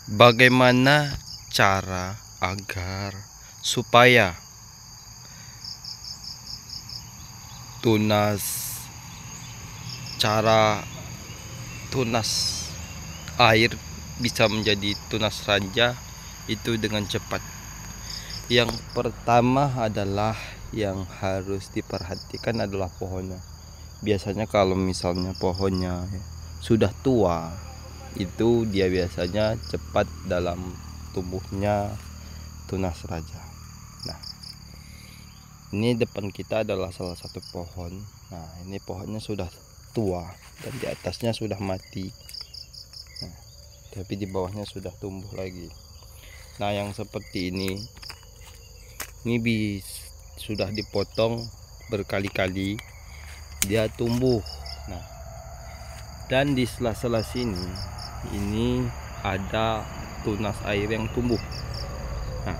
Bagaimana cara agar supaya tunas cara tunas air bisa menjadi tunas raja itu dengan cepat? Yang pertama adalah yang harus diperhatikan adalah pohonnya. Biasanya kalau misalnya pohonnya sudah tua, itu dia biasanya cepat dalam tumbuhnya tunas raja. Nah, ini depan kita adalah salah satu pohon. Nah, ini pohonnya sudah tua dan di atasnya sudah mati. Nah, tapi di bawahnya sudah tumbuh lagi. Nah, yang seperti ini sudah dipotong berkali-kali, dia tumbuh. Nah, dan di sela-sela sini ini ada tunas air yang tumbuh. Nah,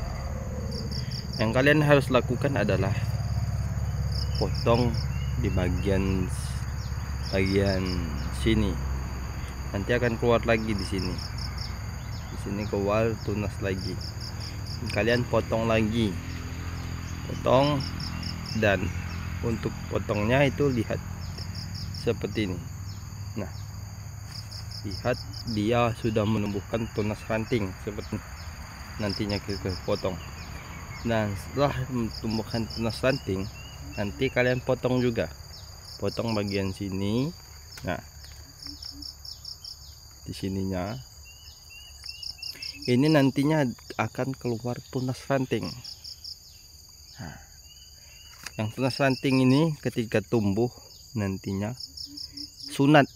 yang kalian harus lakukan adalah potong di bagian sini. Nanti akan keluar lagi di sini. Di sini keluar tunas lagi. Kalian potong lagi. Potong, dan untuk potongnya itu lihat seperti ini. Nah, lihat dia sudah menumbuhkan tunas ranting seperti nantinya kita potong. Nah, setelah menumbuhkan tunas ranting, nanti kalian potong juga, potong bagian sini. Nah, di sininya ini nantinya akan keluar tunas ranting. Nah, yang tunas ranting ini ketika tumbuh nantinya sunat,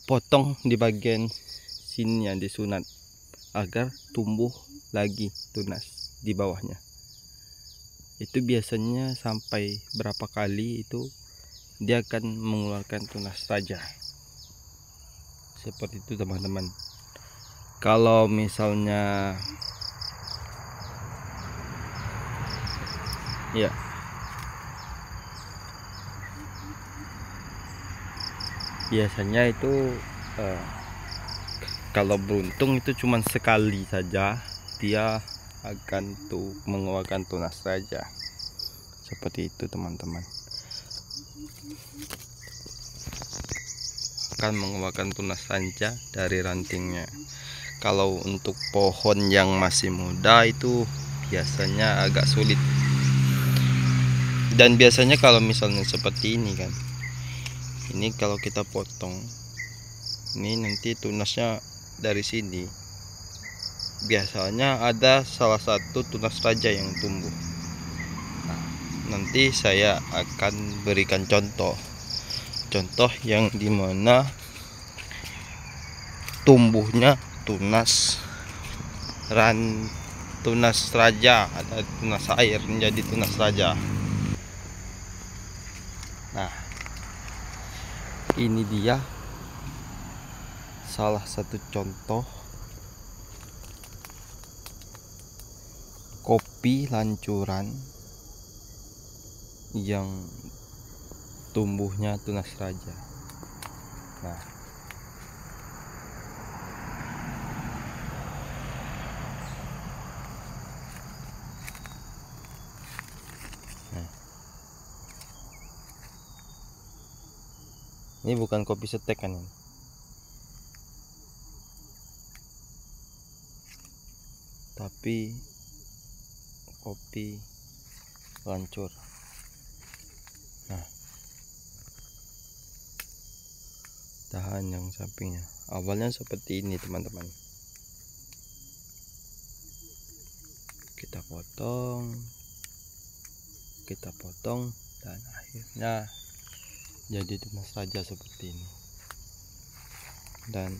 potong di bagian sini yang disunat agar tumbuh lagi tunas di bawahnya. Itu biasanya sampai berapa kali itu dia akan mengeluarkan tunas raja. Seperti itu teman-teman. Kalau misalnya ya, biasanya itu kalau beruntung itu cuma sekali saja dia akan mengeluarkan tunas raja. Seperti itu teman-teman, akan mengeluarkan tunas raja dari rantingnya. Kalau untuk pohon yang masih muda itu biasanya agak sulit. Dan biasanya kalau misalnya seperti ini kan, ini kalau kita potong, ini nanti tunasnya dari sini biasanya ada salah satu tunas raja yang tumbuh. Nah, nanti saya akan berikan contoh yang dimana tumbuhnya tunas raja, ada tunas air menjadi tunas raja. Nah, ini dia salah satu contoh kopi lancuran yang tumbuhnya tunas raja. Nah, ini bukan kopi setek kan ini, tapi kopi lancur. Nah, dahan yang sampingnya awalnya seperti ini teman-teman. Kita potong dan akhirnya jadi tunas raja seperti ini. Dan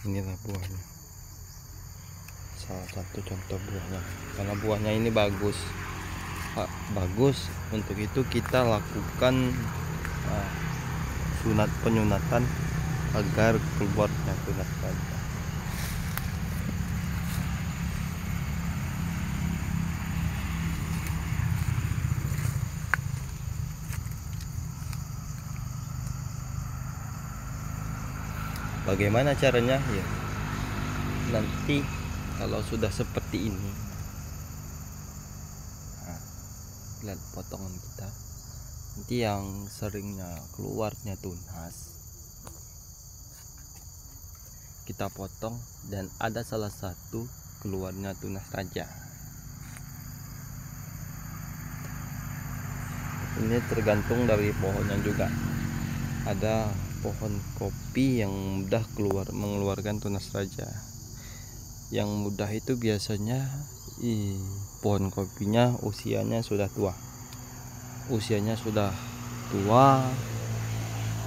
inilah buahnya, salah satu contoh buahnya. Karena buahnya ini bagus, untuk itu kita lakukan penyunatan agar keluarnya tunas raja. Bagaimana caranya ya, nanti kalau sudah seperti ini, nah, lihat potongan kita nanti yang seringnya keluarnya tunas kita potong, dan ada salah satu keluarnya tunas raja. Ini tergantung dari pohonnya juga. Ada pohon kopi yang mudah mengeluarkan tunas raja. Yang mudah itu biasanya pohon kopinya usianya sudah tua. Usianya sudah tua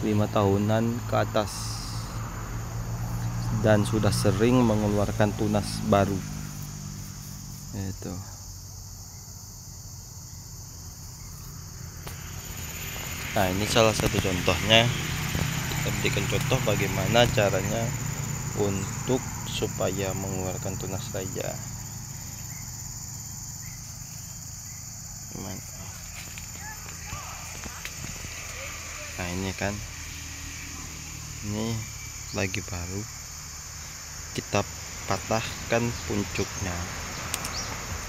5 tahunan ke atas dan sudah sering mengeluarkan tunas baru. Itu. Nah, ini salah satu contohnya. Kita berikan contoh bagaimana caranya untuk supaya mengeluarkan tunas raja. Nah, ini kan, ini lagi baru kita patahkan puncuknya.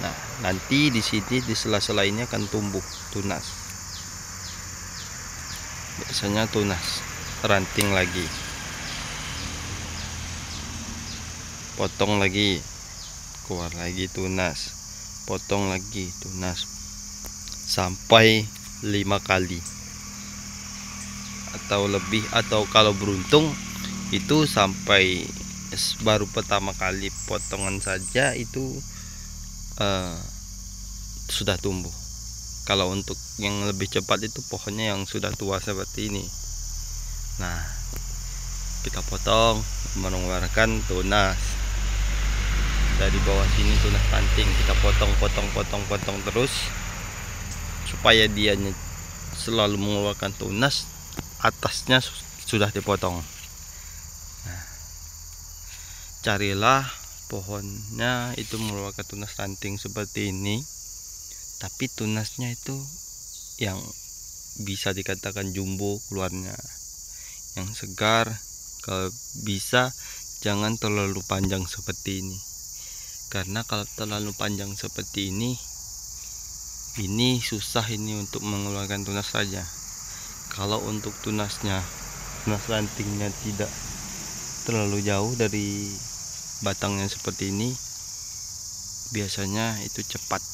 Nah, nanti di sini di sela-sela ini akan tumbuh tunas. Biasanya tunas ranting lagi, potong lagi, keluar lagi tunas, potong lagi tunas, sampai 5 kali atau lebih, atau kalau beruntung itu sampai baru pertama kali potongan saja itu sudah tumbuh. Kalau untuk yang lebih cepat itu pohonnya yang sudah tua seperti ini. Nah, kita potong mengeluarkan tunas dari bawah sini, tunas ranting kita potong terus supaya dia selalu mengeluarkan tunas. Atasnya sudah dipotong. Nah, carilah pohonnya itu mengeluarkan tunas ranting seperti ini, tapi tunasnya itu yang bisa dikatakan jumbo keluarnya, yang segar. Kalau bisa jangan terlalu panjang seperti ini, karena kalau terlalu panjang seperti ini susah ini untuk mengeluarkan tunas saja. Kalau untuk tunas rantingnya tidak terlalu jauh dari batangnya seperti ini, biasanya itu cepat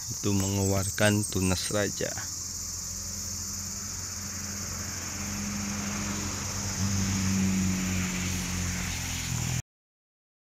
itu mengeluarkan tunas raja.